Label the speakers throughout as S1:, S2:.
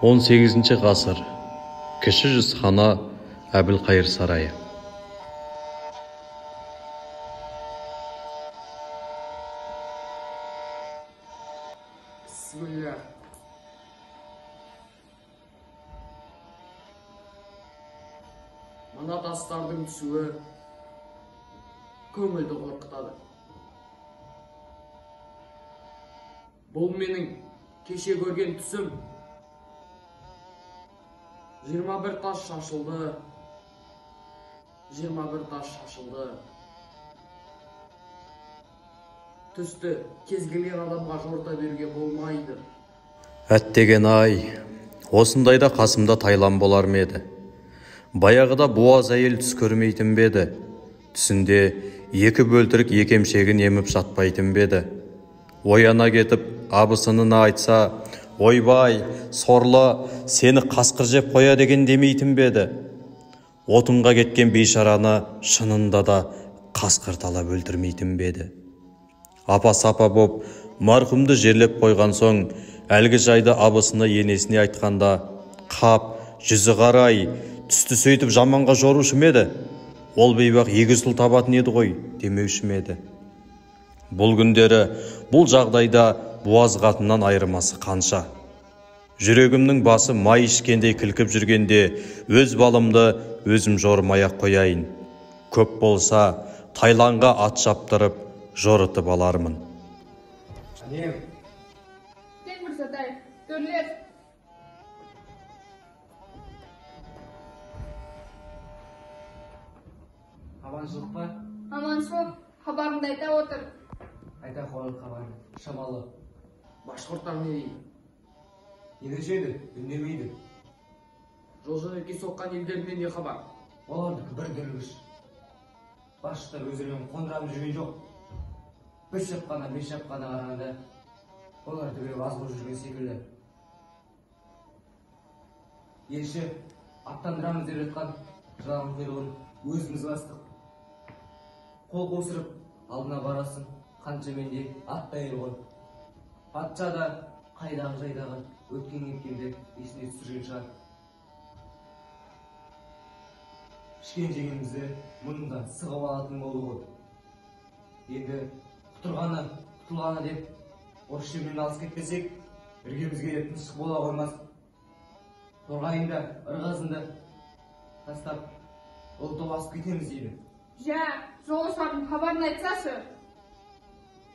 S1: 18 ғасыр. Кіші жүз ханы Әбілқайыр сарайы.
S2: Bismillah. Мына тастардың түсуі көңілді қорқытады. Бұл менің кеше көрген түсім. 21 тас шашылды. 21 тас шашылды. Түсті кез келген адамға жорта беруге болмайды.
S1: Әттеген ай, осындайда қасымда Тайлан болар ма еді? Баяғыда буаз әйел түс көрмейтін бе еді? Түсінде екі бөлтірік екемшегін еміп жатпайтын бе еді? Ояна кетіп, абысынына айтса, ойбай, сорлы, сені қасқыр жеп қоя деген демейтін бе еді? Отынға кеткен бейшараны шынында да қасқыр талап өлтірмейтін бе еді? Апа-сапа боп, марқұмды жерлеп қойған соң, әлгі жайды абысына енесіне айтқанда, қап, жүзі қарай, түсті сөйтіп жаманға жорушы ме еді? Ол бейбақ егіз тұл табатын еді ғой, демеуші ме еді? Бұл күндері, бұл жағдайда буаз қатыннан айырмасы қанша? Жүрегімнің басы май ішкендей кілкіп жүргенде, өз балымды өзім жормай-ақ қояйын. Көп болса, Тайланға ат шаптырып, жорытып алармын.
S3: Анем.
S4: Кең Мырзатай, төрлер.
S3: Аманшылық па?
S4: Аманшылық, хабарыңды айта отыр.
S3: Айта қойын хабарын, шамалы.
S2: Башқұрттар не дейді?
S3: Едіршеді, үндемейді.
S2: Жол-жөнекей соққан елдерінен не хабар?
S3: Олардікі бір дүрлгіш. Башқұрттар өздерімен қондырамын жүрген жоқ. Бір шапқана қарағанда, олар түгел аз болып жүрген секілді. Елші, аттандырамыз деп жатқан жылан құйрығын өзіміз бастық. Қол қосырып, алдына барасың, қанша менде аттай ғой. Патша да қайдағы жайдағы өткен кеткенде есіне түсірген шығар. Ішкен жегенімізді мұнда сығып алатын болды ғой. Енді құтылғаны деп, орыс жермен алыс кетпесек, іргемізге де тыныштық бола қоймас. Торғайында, ырғазында тастап, ұлты басып кетеміз дейді.
S4: Жә, жолаушылардың хабарын айтсашы.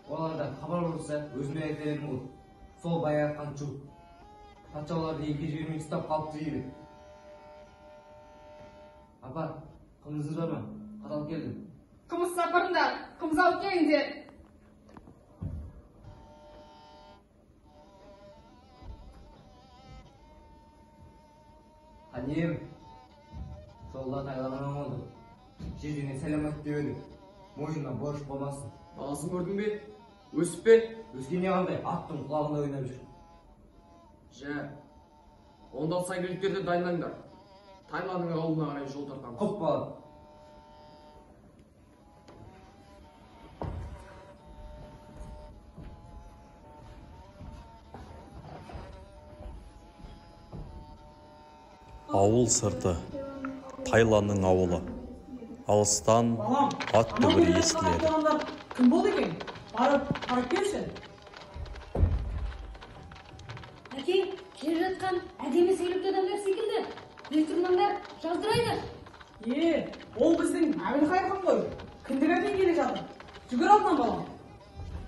S3: Оларда хабар болса, өзіме айтайын ғой. Сол баяғы қаншу. Патша оларды елге жібермей ұстап қалыпты дейді. Апа, қымызыңыз бар ма? Қатал келдім.
S4: Қымыз сапырыңдар, қымыз алып келіңдер.
S3: Анем, жолда Тайланнан oldu. Жерден сәлем айт деп еді. Мойнынан борыш болмасын.
S2: Баласын көрдің бе? Өсіп пе?
S3: Өскене қандай аттың құлағында ойнап жүр.
S2: Жә, онда сәйгіліктерді дайындаңдар. Тайланның ауылына қарай жол тартамыз.
S3: Құп балам.
S1: Ауыл сырты, Тайланның ауылы. Алыстан ат дүбірі естіледі.
S5: Кім болды екен? Барып келші.
S6: Әке, келе жатқан әдемі сөйлепті адамдар секілді. Білтұрмандар жаздырайды.
S5: Ол біздің Әбілқайыр хан ғой. Кіндігімен келе жатыр. Жүгір алдынан балам.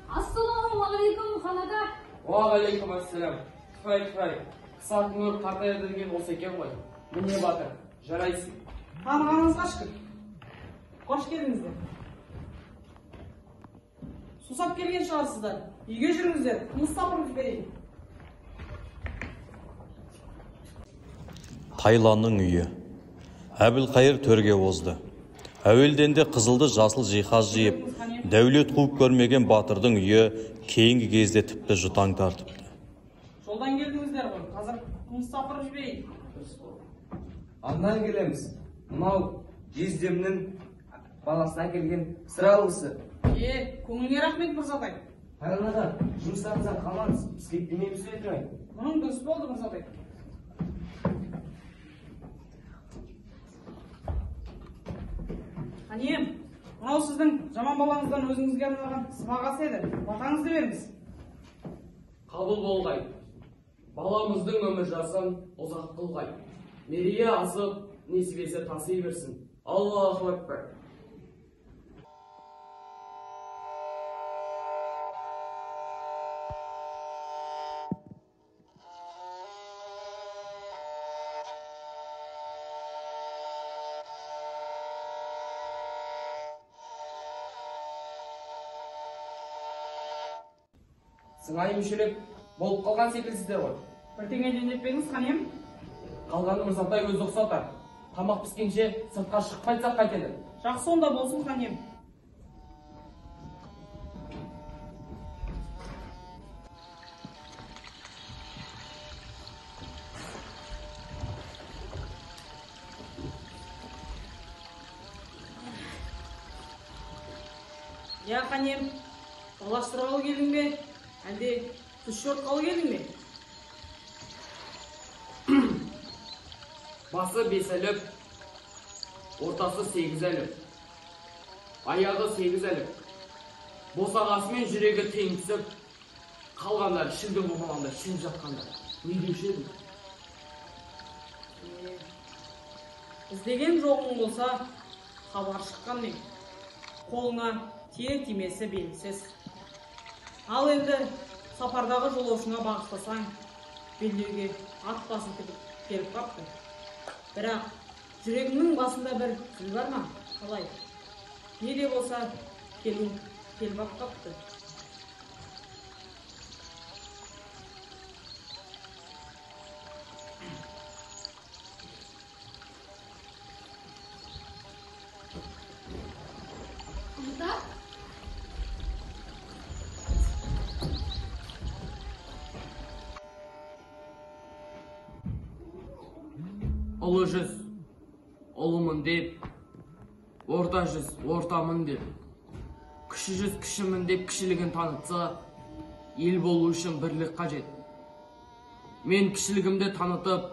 S6: Ассалаумағалейкум ханада.
S2: Уағалейкум ассалам. Кыфай. Қысатын өріп қартая берген осы екен ғой. Міне батыр, жарайсың.
S5: Танығаныңызға шүкір. Қош келдіңіздер. Сусап келген шығарсыздар. Үйге жүріңіздер. Қымыз сапырып берейін.
S1: Тайланның үйі. Әбілқайыр төрге озды. Әуелденде қызылды жасыл жиһаз жиып, дәулет қуып көрмеген батырдың үйі кейінгі кезде тіпті жұтаң тартыпты.
S5: Жолдан келдіңіздер ғой. Қазір қымыз сапырып жіберейін.
S3: Андан келеміз. Мынау жездемнің баласына келген сыралғысы.
S5: Көңіліңе рахмет Мырзатай.
S3: Тайлан аға, жұмыстарыңыздан қалмаңыз. Біз кетпемейміз деп тұрайын.
S5: Мұның дұрыс болды Мырзатай. Әнем, мынау сіздің жаман балаңыздан өзіңізге арналған сыбағасы еді. Батаңызды беріңіз.
S2: Қабыл болғай. Баламыздың өмір жасын ұзақ қылғай. Мерейі асып, несібесі таси берсін. Аллаху акбар. Сыңай мүшелік болып қалған секілсіздер ғой.
S5: Бірдеңе демеппеңіз, қанем?
S2: Қалғаны Мырзатай өзі ұқсатар. Тамақ піскенше сыртқа шықпайтсақ қайтеді.
S5: Жақсы онда болсын, қанем. Я, қанем, таластырғалы келдің бе? Әлде түс жортқалы келдің бе?
S2: Басы 5 әліп, ортасы 8 әліп, аяғы 8 әліп. Босағасымен жүрегі тең түсіп, қалғандар шілдің болмағанда шіліп жатқандар. Не деуші едім?
S5: Іздеген жоғың болса, хабар шыққан не? Қолыңа тиер тимесі белгісіз. Ал енді сапардағы жолаушыңа бағыштасаң, белдеуге ат басын тігіп келіп қапты. Бірақ жүрегіңнің басында бір зіл бар ма? Қалай? Не де болса, келіп ақ қапты.
S2: Ұлы жүз, ұлымын деп, орта жүз, ортамын деп, кіші жүз, кішімін деп кішілігін танытса, ел болу үшін бірлік қажет. Мен кішілігімді танытып,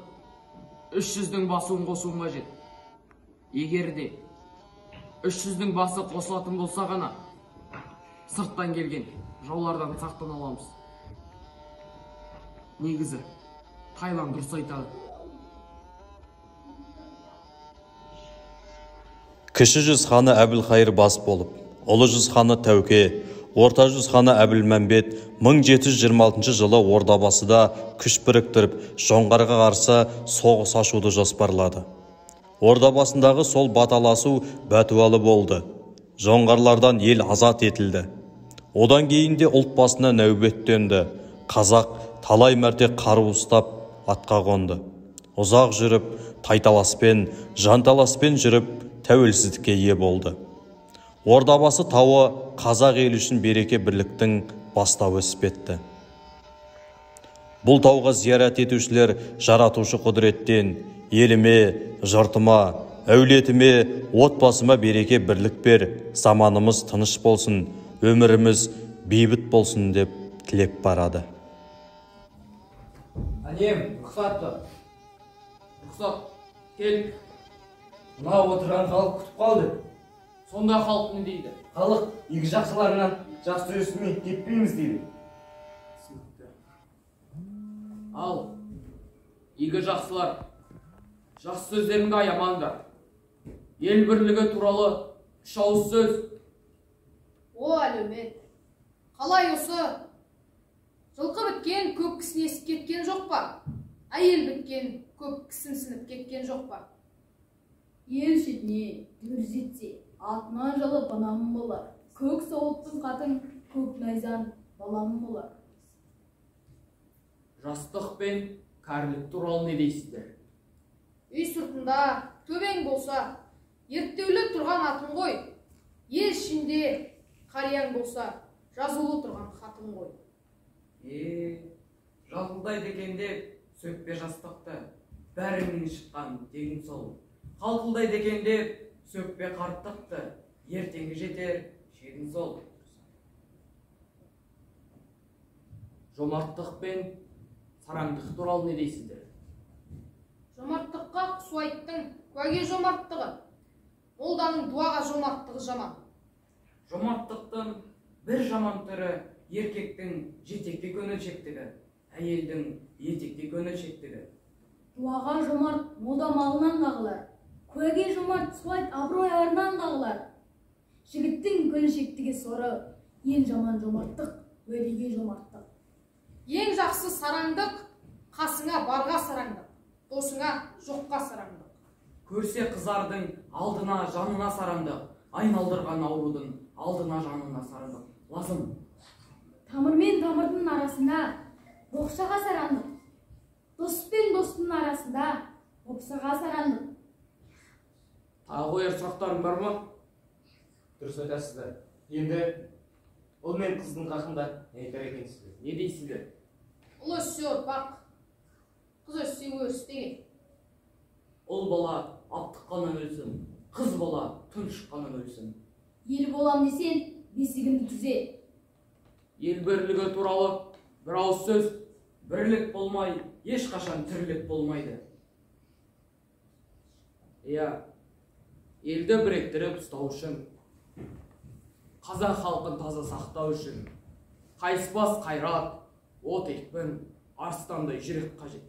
S2: 300-дің басуын қосуым қажет. Егер де 300-дің басы қосылатын болса ғана, сырттан келген жаулардан сақтана аламыз. Негізі, Тайлан дұрыс айтады.
S1: Кіші жүз ханы Әбілқайыр бас болып, ұлы жүз ханы Тәуке, орта жүз ханы Әбілмәмбет 1726 жылы Ордабасыда күш біріктіріп, жоңғарға қарсы соғыс ашуды жоспарлады. Ордабасындағы сол баталасу бәтуалы болды. Жоңғарлардан ел азат етілді. Одан кейін де ұлт басына нәубеттенді. Қазақ талай мәрте қару ұстап атқа қонды. Ұзақ жүріп, тайталаспен, жанталаспен жүріп, тәуелсіздікке ие болды. Ордабасы тауы қазақ елі үшін береке бірліктің бастауы іспетті. Бұл тауға зиярат етушілер жаратушы құдіреттен еліме, жұртыма, әулетіме, отбасыма береке бірлік бер, заманымыз тыныш болсын, өміріміз бейбіт болсын деп тілеп барады.
S3: Әнем, рұқсатты.
S2: Рұқсат, кел.
S3: Мына отырған халық күтіп қалды.
S2: Сонда халық не дейді?
S3: Халық игі жақсыларынан жақсы өсіме кетпейміз дейді.
S2: Ал, игі жақсылар, жақсы сөздеріңді аямаңдар. Ел бірлігі туралы 3 ауыз сөз.
S4: О, әлеумет. Қалай осы? Жылқы біткен көп кісін есіп кеткен жоқ па? Әйел біткен көп кісімсініп кеткен жоқ па?
S7: Ел шетіне дүр жетсе, атынан жылы банамын болар. Көк соғыттың қатын, көк найзан баламын болар.
S2: Жастық пен кәрілік туралы не дейсіздер?
S4: Үй сыртында төбең болса, ерттеулі тұрған атын ғой. Ел ішінде қарияң болса, жазулы тұрған хатын ғой.
S3: Жалқылдайды екен деп сөкпе жастықты, бәрінен шыққан дегін сол. Қалқылдайды екен деп сөкпе қарттықты, ертеңгі жетер шегін сол.
S2: Жомарттық пен сараңдық туралы не дейсіздер?
S4: Жомарттыққа құсу айттың, куәге жомарттығы. молданың дуаға жомарттығы жаман.
S2: Жомарттықтың бір жаман түрі еркектің жетекте көңілшектігі, әйелдің етекте көңілшектігі.
S7: Дуаға жомарт молда малынан қағылар. Көге жомарт суайт абырой арынан қағылар. Жігіттің көңілшектігі соры, ең жаман жомарттық, өдеге жомарттық.
S4: Ең жақсы сараңдық, қасыңа барға сараңдық, досыңа жоққа сараңдық.
S2: Көрсе қызардың алдына жанына сараңдық, айналдырған аурудың алдына жанына сараңдық. Лазым.
S7: Тамыр мен тамырдың арасында боқшаға сараңдық. Дос пен достың арасында бопсаға сараңдық.
S2: Тағы қояр сұрақтарың бар ма?
S3: Дұрыс айтасыздар. Енді ұл мен қыздың хақында не айтар екенсіздер?
S2: Не дейсіздер?
S4: Ұл өссе ұрпақ, қыз өссе өріс деген.
S2: Ұл бала аптыққаннан өлсін, қыз бала түн шыққаннан өлсін.
S7: Ел болам десен, бесігіңді түзе.
S2: Ел бірлігі туралы бір ауыз сөз, бірлік болмай, ешқашан тірлік болмайды. Елді біріктіріп ұстау үшін, қазақ халқын таза сақтау үшін, қайыспас қайрат, от екпін, арыстандай жүрек қажет.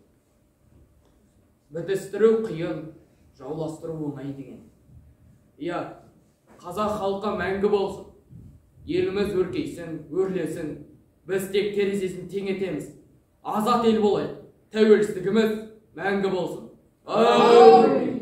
S2: Бітістіру қиын, жауластыру оңай деген. Қазақ халқы мәңгі болсын. Еліміз өркейсін, өрлесін. Біз тек терезесін тең етеміз. Азат ел болайық. Тәуелсіздігіміз мәңгі болсын. Әмин.